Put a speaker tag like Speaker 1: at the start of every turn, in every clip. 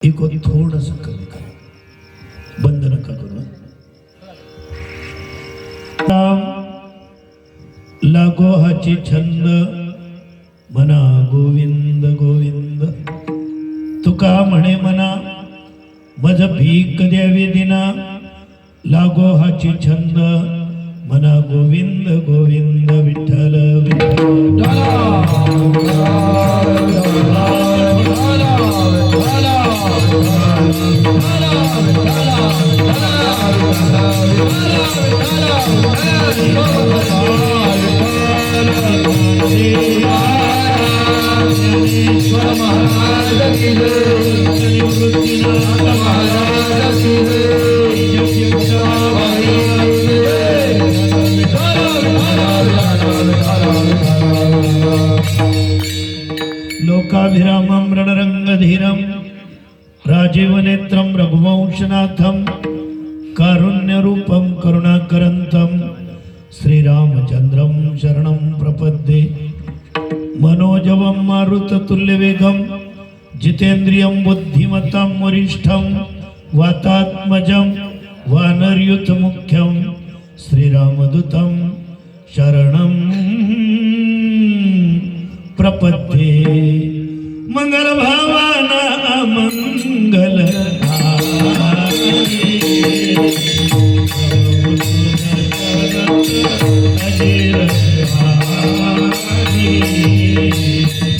Speaker 1: Eco थोडंसं कमी करा, बंद नका करू. लागो हाची छंद मना गोविंद गोविंद. तुका म्हणे मना मज भीक द्यावी दिना. लागो हाची छंद मना गोविंद गोविंद विठ्ठल विठ्ठल. लोकाभिरामं रणरंगधीरं राजीवनेत्रं रघुवंशनाथं कारुण्यरूपं करुणाकरन्तं श्रीरामचन्द्रं शरणं प्रपद्ये. मनोजवं मारुततुल्यवेगं जितेन्द्रियं बुद्धिमतां वरिष्ठं वातात्मजं वानरयूथमुख्यं श्रीरामदूतं शरणं प्रपद्ये. मंगल भावाना मंगल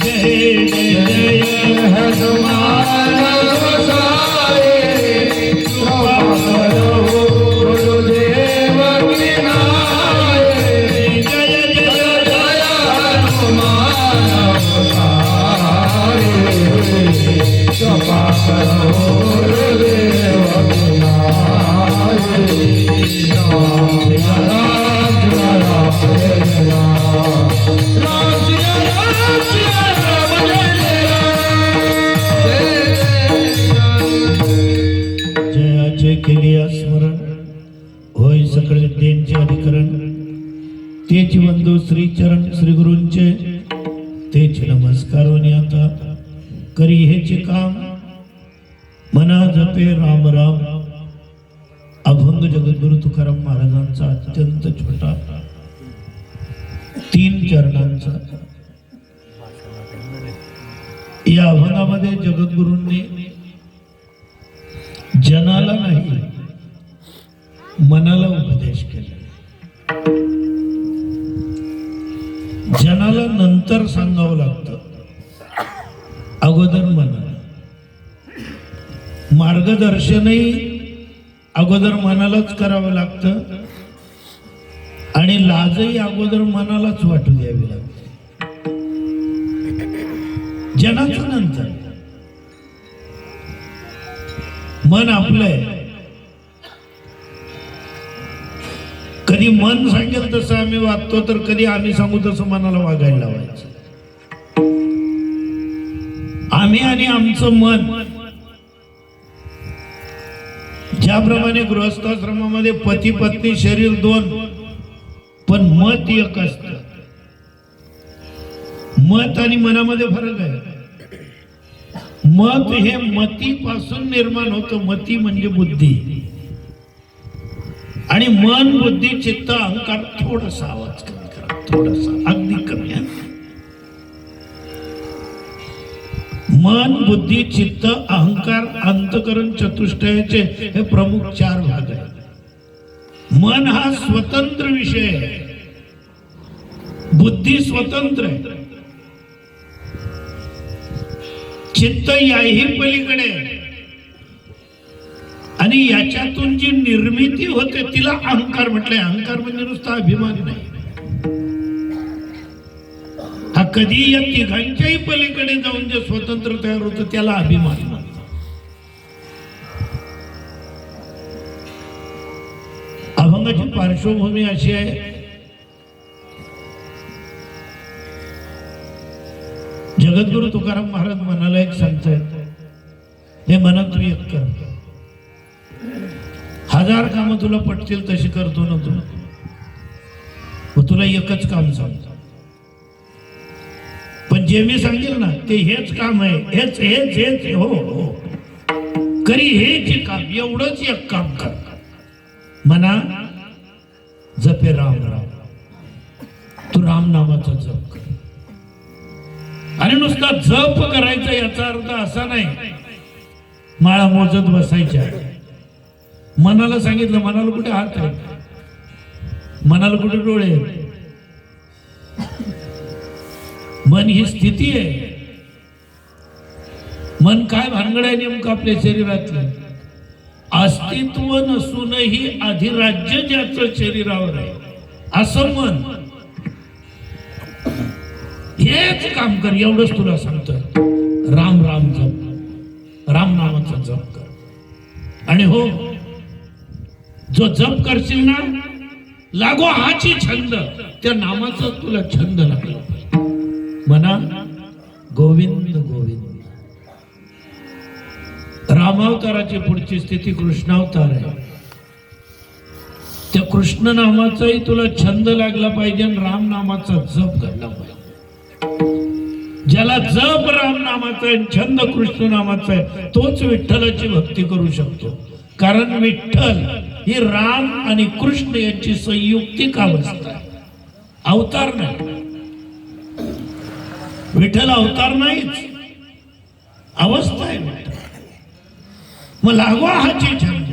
Speaker 1: जय जय हनुमान गोसाई. गुरुदेव की नाय. जय जय जय हनुमान गोसाई. कृपा करो गुरुदेव की नाय. जयाचे केले स्मरण होय सकळ विद्येचे अधिकरण. तेच बंधू श्री चरण श्री गुरूंचे तेच नमस्कारोनी आता करी हेचे काम. मना जपे राम राम. अभंग जगद्गुरु तुकाराम महाराजांचा अत्यंत छोटा 3 चरणांचा. या अभंगामध्ये जगद्गुरूंनी जनाला नाही मनाला उपदेश केला. जनाला नंतर सांगावं लागतं, अगोदर मनाला. मार्गदर्शनही अगोदर मनालाच करावं लागतं आणि लाजही अगोदर मनालाच वाटू द्यावी लागते. जनाचं नंतर. मन आपलं आहे. कधी मन सांगेल तसं आम्ही वागतो, तर कधी आम्ही सांगू तसं मनाला वागायला लावायचं. आम्ही आणि आमचं मन. ज्याप्रमाणे गृहस्थाश्रमामध्ये पती पत्नी शरीर 2 पण मत एक असतं. मत आणि मनामध्ये फरक आहे. मत हे मतीपासून निर्माण होतं. मती म्हणजे बुद्धी. आणि मन बुद्धी चित्त अहंकार. थोडासा आवाज कमी करा, थोडासा, अगदी कमी आहे. मन बुद्धी चित्त अहंकार अंतकरण चतुष्टयाचे हे प्रमुख 4 भाग आहेत. मन हा स्वतंत्र विषय आहे. बुद्धी स्वतंत्र आहे. चित्त याही पलीकडे. आणि याच्यातून जी निर्मिती होते तिला अहंकार म्हटलंय. अहंकार म्हणजे नुसता अभिमान नाही. हा कधी या तिघांच्याही पलीकडे जाऊन जे स्वतंत्र तयार होतं त्याला अभिमान म्हणतात. अभंगाची पार्श्वभूमी अशी आहे, जगद्गुरु तुकाराम महाराज मनाला एक सांगतायत, हे मना तू एक कर. 1000 कामं तुला पटतील तशी करतो ना तू. तुला एकच काम सांगतो, पण जे मी सांगेल ना ते हेच काम आहे. हेच हेच हेच हो हो. करी हेच काम, एवढंच एक काम कर म्हणा, जपे राम राम. तू राम नामाचा जप कर. आणि नुसता जप करायचा याचा अर्थ असा नाही माळा मोजत बसायच्या. मनाला सांगितलं, मनाला कुठे हात आहे, मनाला कुठे डोळे. मन ही स्थिती आहे. मन काय भानगड आहे नेमकं आपल्या शरीरातलं. अस्तित्व नसूनही अधिराज्य ज्याचं शरीरावर आहे असं मन. हेच काम कर, एवढंच तुला सांगतोय. राम राम जप, राम नामाचा जप कर. आणि हो, जो जप करशील ना, लागो हाची छंद, त्या नामाचा तुला छंद लागला पाहिजे. म्हणा गोविंद गोविंद. रामावताराची पुढची स्थिती कृष्णावतार आहे. त्या कृष्ण नामाचाही तुला छंद लागला पाहिजे आणि राम नामाचा जप घडला पाहिजे. ज्याला जप राम नामाचा आहे, छंद कृष्ण नामाचा आहे, तोच विठ्ठलाची भक्ती करू शकतो. कारण विठ्ठल ही राम आणि कृष्ण यांची संयुक्तिक अवस्था आहे, अवतार नाही. विठ्ठल अवतार नाहीच, अवस्था आहे विठ्ठल. मग लागवा हाची छंद,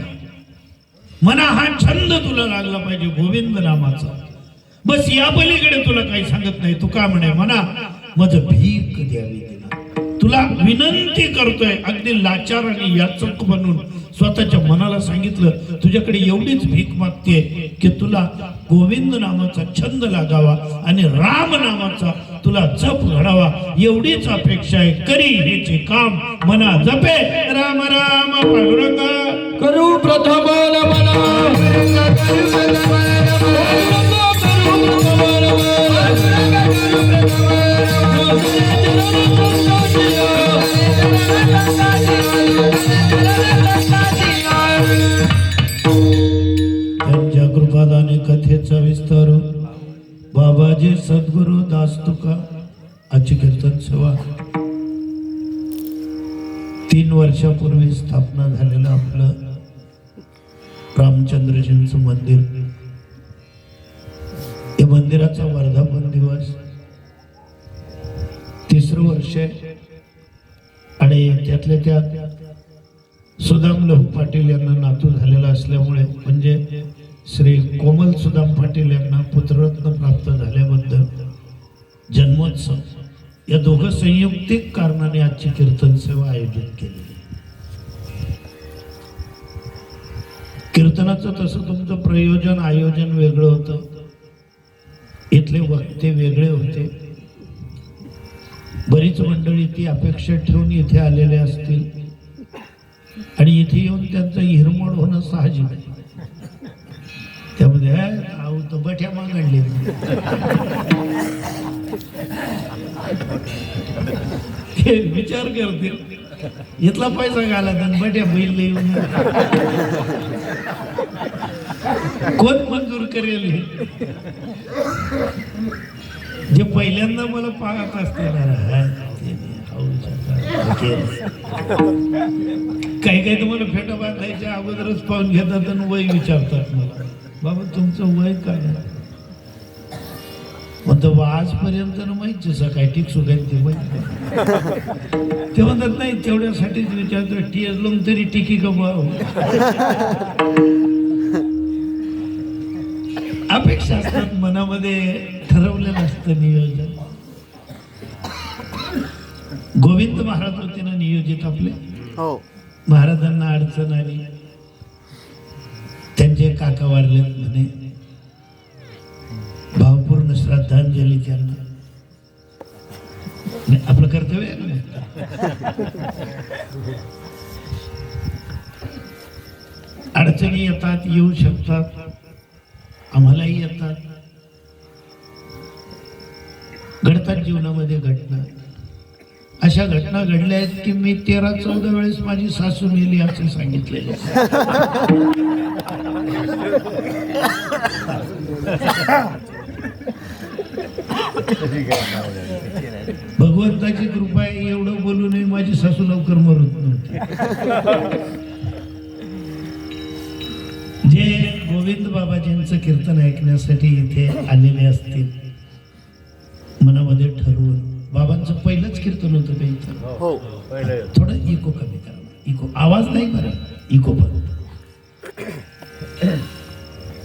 Speaker 1: म्हणा हा छंद तुला लागला पाहिजे गोविंद नामाचा. बस या पलीकडे तुला काही सांगत नाही. तू का म्हणे, म्हणा माझं भीक द्यावी तिला. तुला विनंती करतोय, अगदी लाचार आणि याचक बनून स्वतःच्या मनाला सांगितलं, तुझ्याकडे एवढीच भीक मागते की तुला गोविंद नामाचा छंद लागावा आणि राम नामाचा तुला जप घडावा, एवढीच अपेक्षा आहे. करी हेचे काम, म्हणा जपे राम राम पांडुरंग.
Speaker 2: करू प्रथम
Speaker 1: त्यांच्या कृपादाने कथेचा विस्तार बाबाजी सद्गुरु दासतुका आजची कीर्तन सेवा 3 वर्षापूर्वी स्थापना झालेलं आपलं रामचंद्रजींचं मंदिर. या मंदिराचा वर्धापन दिवस 3रं वर्ष आहे. आणि त्यातल्या त्यात सुदाम लहू पाटील यांना नातू झालेला असल्यामुळे, म्हणजे श्री कोमल सुदाम पाटील यांना पुत्ररत्न प्राप्त झाल्याबद्दल जन्मोत्सव, या दोघं संयुक्तिक कारणाने आजची कीर्तन सेवा आयोजित केली. कीर्तनाचं तसं तुमचं प्रयोजन आयोजन वेगळं होतं, इथले वक्ते वेगळे होते. बरीच मंडळी ती अपेक्षा ठेवून इथे आलेले असतील आणि इथे येऊन त्यांचं हिरमोड होणं साहजिक आहे. त्यामध्ये तर बठ्या मागडले, विचार करतील इथला पैसा घाला आणि बठ्या बैल येऊन कोण मंजूर करेल. जे पहिल्यांदा मला पाहत असते काही काही तुम्हाला फेटा बांधायच्या अगोदरच पाहून घेतात आणि वय विचारतात मला, बाबा तुमचं वय काय. म्हणतो आजपर्यंत माहिती सकाळी टीक सुटायची माहिती. ते म्हणतात नाही तेवढ्यासाठीच विचारतो, टीएस लोन तरी टिकी का भाऊ. अपेक्षा असतात मनामध्ये, ठरवलेलं असतं नियोजन. गोविंद महाराज होते ना नियोजित आपले. महाराजांना अडचण आली, त्यांचे काका वारले म्हणे, भावपूर्ण श्रद्धांजली त्यांना. आपलं कर्तव्य आहे ना. अडचणी येतात, येऊ शकतात, आम्हालाही येतात, घडतात जीवनामध्ये घटना. अशा घटना घडल्या आहेत की मी 13-14 वेळेस माझी सासू मेली असे सांगितलेले. भगवंताची कृपा आहे, एवढं बोलूनही माझी सासू लवकर मरत नव्हती. जे गोविंद बाबाजींचं कीर्तन ऐकण्यासाठी इथे आलेले असतील, मनामध्ये ठरवून, बाबांचं पहिलंच कीर्तन होतं का इथं?
Speaker 2: हो,
Speaker 1: थोडं इको कमी करा, इको आवाज नाही बरं, इको बघ.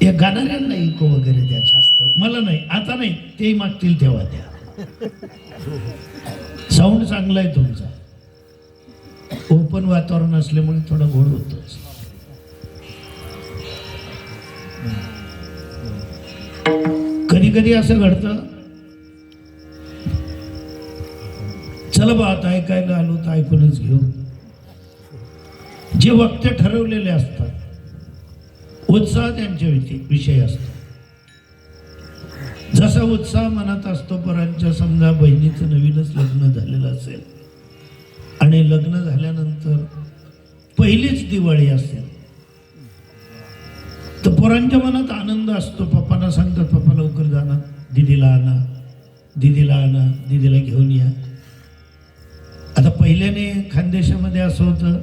Speaker 1: या गाणाऱ्यांना इको वगैरे द्या जास्त, मला नाही, आता नाही, तेही मागतील तेव्हा द्या. साऊंड चांगला आहे तुमचा, ओपन वातावरण असल्यामुळे थोडा घोळ होतोच. कधी कधी असं घडतं, चला बा आता ऐकायला आलो तर ऐकूनच घेऊ. जे वक्ते ठरवलेले असतात, उत्साह त्यांच्या विषय असतो. जसा उत्साह मनात असतो पोरांच्या, समजा बहिणीचं नवीनच लग्न झालेलं असेल आणि लग्न झाल्यानंतर पहिलीच दिवाळी असेल, तर पोरांच्या मनात आनंद असतो. पप्पांना सांगतात, पप्पा लवकर जाणार, दीदीला आणा, दीदीला आणा, दीदीला घेऊन या. आता पहिल्याने खानदेशामध्ये असं होतं,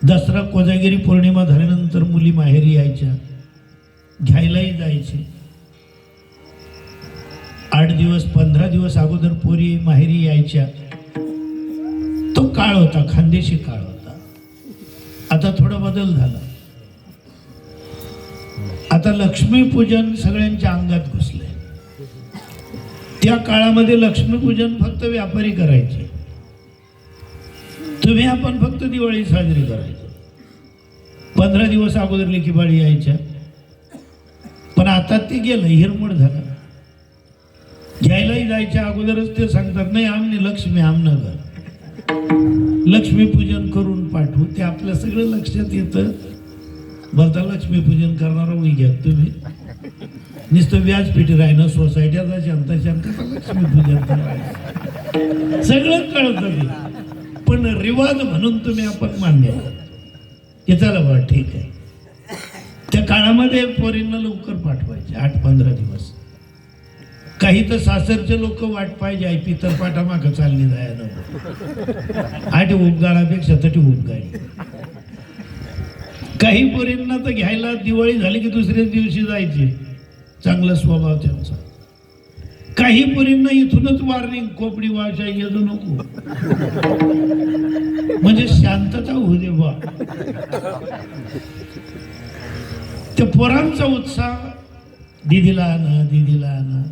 Speaker 1: दसरा कोजागिरी पौर्णिमा झाल्यानंतर मुली माहेरी यायच्या, घ्यायलाही जायचे. 8 दिवस 15 दिवस अगोदर पोरी माहेरी यायच्या. तो काळ होता, खानदेशी काळ होता. आता थोडा बदल झाला. आता लक्ष्मीपूजन सगळ्यांच्या अंगात घुसले. त्या काळामध्ये लक्ष्मीपूजन फक्त व्यापारी करायचे, तुम्ही आपण फक्त दिवाळी साजरी करायची. 15 दिवस अगोदर लेकीबाळी यायच्या. पण आता ते गेलं, हिरमोड झाला. घ्यायलाही जायच्या अगोदरच ते सांगतात, नाही आमने लक्ष्मी आमनगर, लक्ष्मीपूजन करून पाठवू. ते आपल्या सगळं लक्षात येतं. बोलता लक्ष्मीपूजन करणारा उई घ्या तुम्ही, नुसतं व्याजपीठी राहिनं, सोसायट्याचा जनता लक्ष्मीपूजन करायचं, सगळं कळतं ते. पण रिवाज म्हणून तुम्ही आपण मान्य की चला बा ठीक आहे. त्या काळामध्ये पोरींना लवकर पाठवायचे, 8-15 दिवस. काही तर सासरचे लोक वाट पाहिजे, ऐपी तर पाठामाग चालली जायला, 8 उपगाळापेक्षा तटी उपगाळी. काही पोरींना तर घ्यायला दिवाळी झाली की दुसऱ्याच दिवशी जायचे, चांगला स्वभाव त्यांचा. काही पोरींना इथूनच वॉर्निंग, कोपडी वाशा येऊ नको, म्हणजे शांतता होऊ दे बा. त्या पोरांचा उत्साह, दीदीला आणा, दीदीला आणा.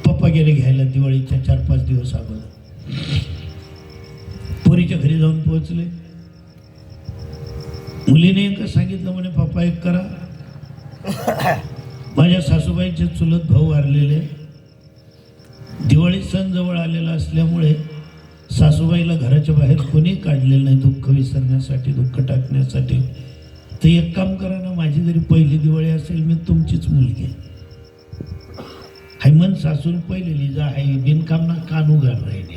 Speaker 1: पप्पा गेले घ्यायला दिवाळीच्या 4-5 दिवस अगोदर. पोरीच्या घरी जाऊन पोहोचले. मुलीने एकच सांगितलं, म्हणे पप्पा एक करा, माझ्या सासूबाईंचे चुलत भाऊ वारलेले, दिवाळी सण जवळ आलेला असल्यामुळे सासूबाईला घराच्या बाहेर कोणी काढलेलं नाही दुःख विसरण्यासाठी, दुःख टाकण्यासाठी. तर एक काम करा ना, माझी जरी पहिली दिवाळी असेल, मी तुमचीच मुलगी हाय. मन सासून पहिलेली जा आहे, बिनकाम ना कान उघड राहिली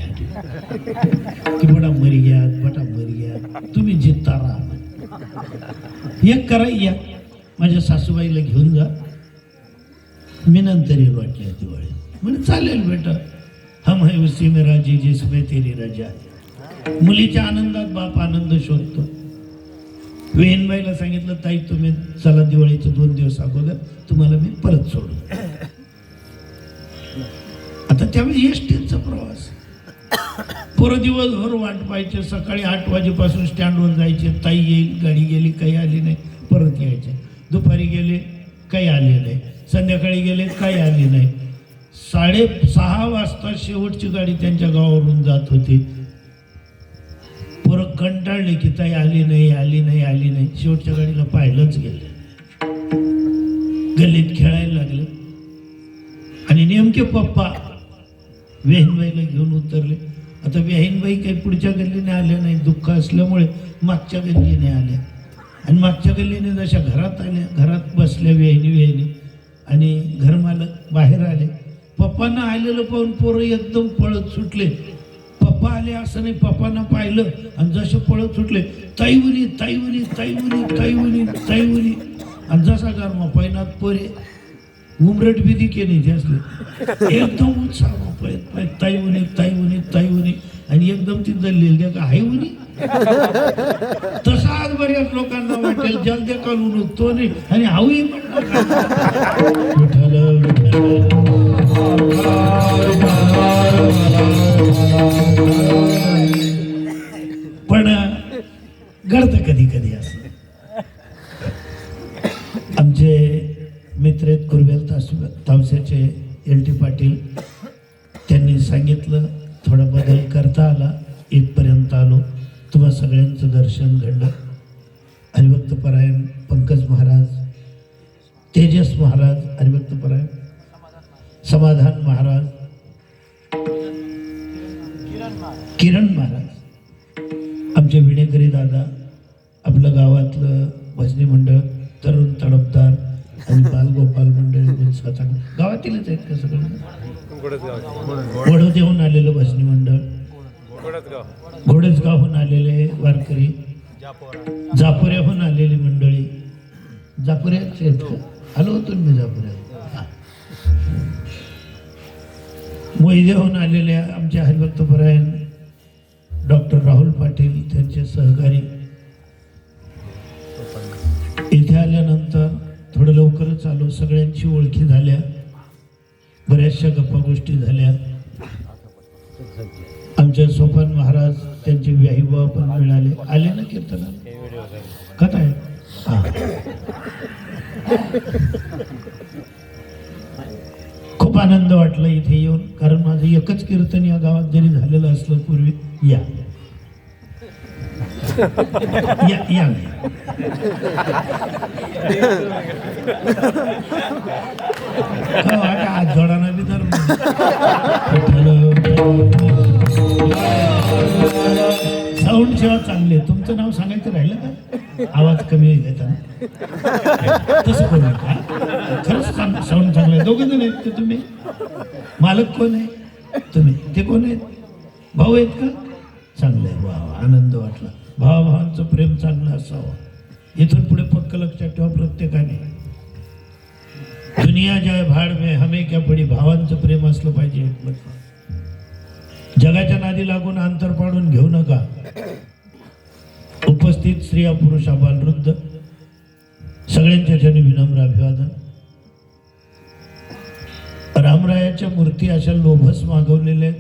Speaker 1: की बडा मरी घ्या, बटा मरी घ्या, तुम्ही जित्ता राहा. एक करा, या माझ्या सासूबाईला घेऊन जा, मी नंतर येईल वाटल्या दिवाळी. म्हणजे चालेल बेटा, हम है उसी में राजी जिसमें तेरी रजा. मुलीच्या आनंदात बाप आनंद शोधतो. वेणबाईला सांगितलं, ताई तुम्ही चला दिवाळीचे 2 दिवस अगोदर, तुम्हाला मी परत सोडू. आता त्यावेळी एसटीचा प्रवास, पुरं दिवसभर वाट पाहायचे. सकाळी 8 वाजेपासून स्टँडवर जायचे, ताई येईल, गाडी गेली, काही आली नाही, परत यायचे. दुपारी गेले, काही आले नाही. संध्याकाळी गेले, काही आली नाही. 6:30 वाजता शेवटची गाडी त्यांच्या गावावरून जात होती. पोरं कंटाळले की ताई आली नाही, आली नाही, आली नाही. शेवटच्या गाडीला पाहिलंच गेले. गल्लीत खेळायला लागले आणि नेमके पप्पा वेहिनबाईला घेऊन उतरले. आता वेहिनबाई काही पुढच्या गल्लीने आल्या नाही, दुःख असल्यामुळे मागच्या गल्लीने आल्या. आणि मागच्या गल्लीने जशा घरात आल्या, घरात बसल्या वेहिनी आणि घरमालक बाहेर आले. पप्पांना आलेलं पाहून पोरं एकदम पळत सुटले. पप्पा आले असं नाही, पप्पांना पाहिलं आणि जसे पळत सुटले, ताईवली ताईवली ताईवली ताईवली ताईवली. आणि जसा गरमा पैनात पोरे उमरट विधी केली ते असले, एकदम उत्साह ताईवणी ताईवणी ताईवणी. आणि एकदम ती जळलेली का हाय वणी. तसा आज बऱ्याच लोकांना वाटतं त्याला जलदे काढून तो नाही आणि हाऊही विठ्ठल पण घडतं कधी कधी असं. आमचे मित्र आहेत कुरवेल तावसेचे LT पाटील, त्यांनी सांगितलं थोडा बदल करता आला, इथपर्यंत आलो. तुम्हा सगळ्यांचं दर्शन घडलं. हरिभक्तपरायण पंकज महाराज, तेजस महाराज, हरिभक्तपरायण समाधान महाराज, किरण महाराज, आमचे विणेकरी दादा, आपलं गावातलं भजनी मंडळ, तरुण तडफदार आणि बालगोपाल मंडळ गावातीलच आहेत का सगळं. वडोदेहून आलेलं भजनी मंडळ, घोडेजगावहून आलेले वारकरी, जापोऱ्याहून आलेली मंडळी. जापोऱ्याचे आहेत का? आलो होतो मी जापोऱ्या. मोहिदेहून आलेल्या आमच्या हरिभक्तपरायण डॉक्टर राहुल पाटील, त्यांचे सहकारी. इथे आल्यानंतर थोडं लवकरच आलो, सगळ्यांची ओळखी झाल्या, बऱ्याचशा गप्पा गोष्टी झाल्या. आमचे सोपान महाराज, त्यांचे व्याहीभाव पण मिळाले. आले ना कीर्तनाला? कथा आहे. खूप आनंद वाटला इथे येऊन, कारण माझं एकच कीर्तन या गावात जरी झालेलं असलं पूर्वी. या या या हात जोडाना बी धर्म. साऊंड सेवा चांगली आहे. तुमचं नाव सांगायचं राहिलं का? आवाज कमी घेताना तसं करू नका. खरंच साऊंड चांगलं आहे. दोघं जण आहेत का तुम्ही? मालक कोण आहे? तुम्ही. ते कोण आहेत? भाऊ आहेत का? चांगलं आहे. वा, आनंद वाटला. भावाभावांचं प्रेम चांगलं असावं. इथून पुढे पक्क लक्षात ठेवा प्रत्येकाने. दुनिया जाय भाड में हमें क्या पडी. भावांचं प्रेम असलं पाहिजे एकमेकांवर. जगाच्या नादी लागून अंतर पाडून घेऊ नका. उपस्थित स्त्रिया, पुरुष, आबाल, वृद्ध सगळ्यांच्या चरणी विनम्र अभिवादन. रामरायाच्या मूर्ती अशा लोभस मागवलेल्या,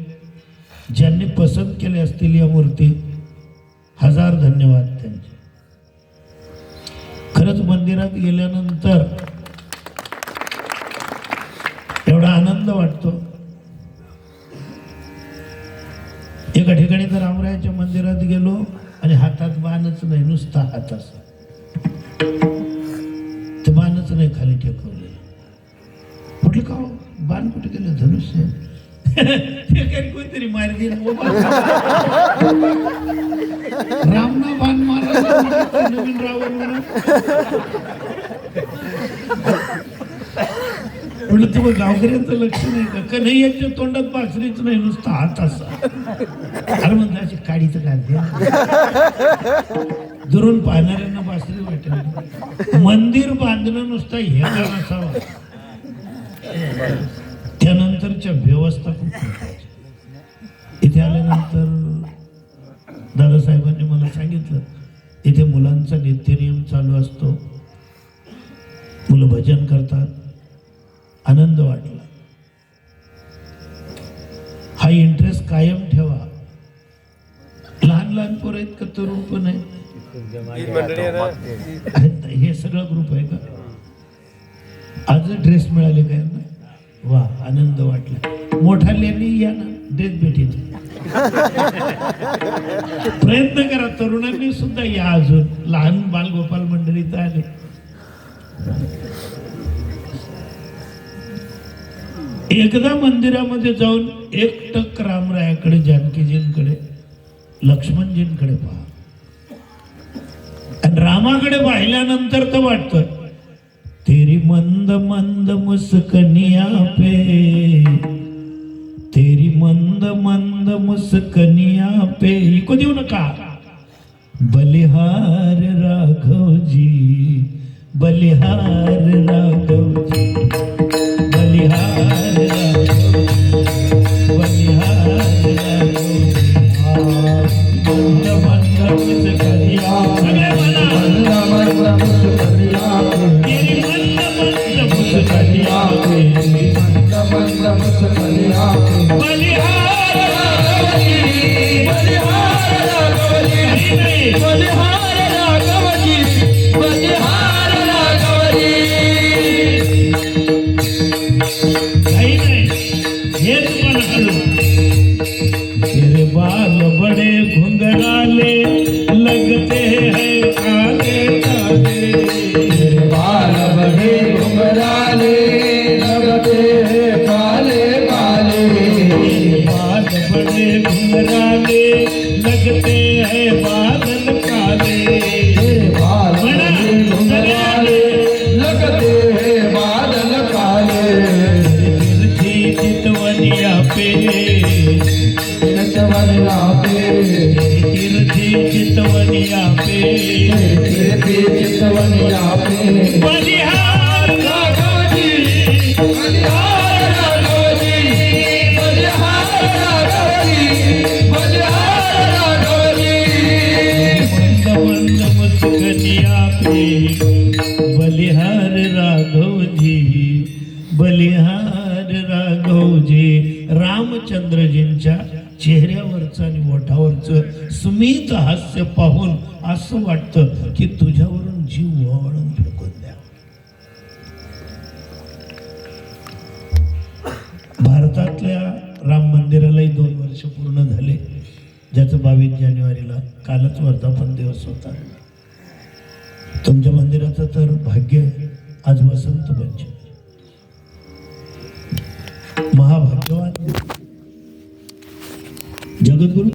Speaker 1: ज्यांनी पसंत केले असतील या मूर्ती, हजार धन्यवाद त्यांचे. खरंच मंदिरात गेल्यानंतर एवढा आनंद वाटतो. एका ठिकाणी तर रामरायाच्या मंदिरात गेलो आणि हातात बाणच नाही, नुसता हात असा. ते बाणच नाही खाली टेकवलेलं. म्हटलं का बाण कुठे गेलं? धनुष्य. कोणतरी मार दिला. रामना बाण मारा नवीन रावण म्हणून. म्हटलं तुम्ही गावकऱ्यांचं लक्ष नाही का? कन्हैयाच्या तोंडात बासरीच नाही, नुसता हात असा. अरे म्हणता अशी काडीचं घालते. दुरून पाहणाऱ्यांना बासरी वाटेल. मंदिर बांधणं नुसता हे नसावं. त्यानंतरच्या व्यवस्था खूप महत्वाची. इथे आल्यानंतर दादासाहेबांनी मला सांगितलं, इथे मुलांचा नित्यनियम चालू असतो, मुलं भजन करतात. आनंद वाटला. हा इंटरेस्ट कायम ठेवा. लहान लहान पोरं आहेत का तरुण पण आहे? हे सगळं ग्रुप आहे का? आज ड्रेस मिळाले का यांना? वा, आनंद वाटला. मोठाल्यांनी या ना, ड्रेस भेटीत. प्रयत्न करा, तरुणांनी सुद्धा या. अजून लहान बालगोपाल मंडळी तर आले. एकदा मंदिरामध्ये जाऊन एकटक रामरायाकडे, जानकीजींकडे, लक्ष्मणजींकडे पहा. आणि रामाकडे पाहिल्यानंतर तर वाटतं, तेरी मंद मंद मुस्कनिया पे, तेरी मंद मंद मुस्कनिया पे. इको देऊ नका. बलिहार राघवजी, बलिहार राघवजी, बलिहार बलिहार मंद मंद मुस्कनिया. सगळे म्हणा
Speaker 2: मुस्कलिया के
Speaker 1: तेरी मंद मंद मुस्कलिया पे
Speaker 2: मंद मुस्कलिया के
Speaker 1: बलिहार राघवजी
Speaker 2: बलिहार राघवजी
Speaker 1: नहीं
Speaker 2: बलिहार राघवजी बलिहार राघवजी
Speaker 1: नहीं ये तुम्हाला कळू तेरे बाल बड़े घुंघराले लगते हैं काले काले
Speaker 2: तेरे बाल बड़े घुंघराले लगते हैं काले काले
Speaker 1: बाल बड़े घुंघराले लगते हैं बादल काले
Speaker 2: तेरे बाल बड़े घुंघराले लगते हैं बादल काले
Speaker 1: तिरछी चितवनिया पे
Speaker 2: चितवनिया पे
Speaker 1: तिरछी चितवनिया पे
Speaker 2: चितवनिया पे
Speaker 1: बलिहार
Speaker 2: राघवजी बलिहार राघवजी बलिहार राघवजी बलिहार राघवजी
Speaker 1: मंद मंद मुस्कनिया पे बलिहार राघवजी बलिहार राघवजी रामचंद्रजींच्या चेहऱ्यावरचं आणि ओठावरचं स्मित हास्य पाहून असं वाटतं की तुझ्यावरून जीव ओवाळून फेकून द्या. भारतातल्या राम मंदिरालाही 2 वर्ष पूर्ण झाले, ज्याचं 22 जानेवारीला कालच वर्धापन दिवस होता. तुमच्या मंदिराचं तर भाग्य आज वसंत पंचमी, महाभाग्यवान जगद्गुरु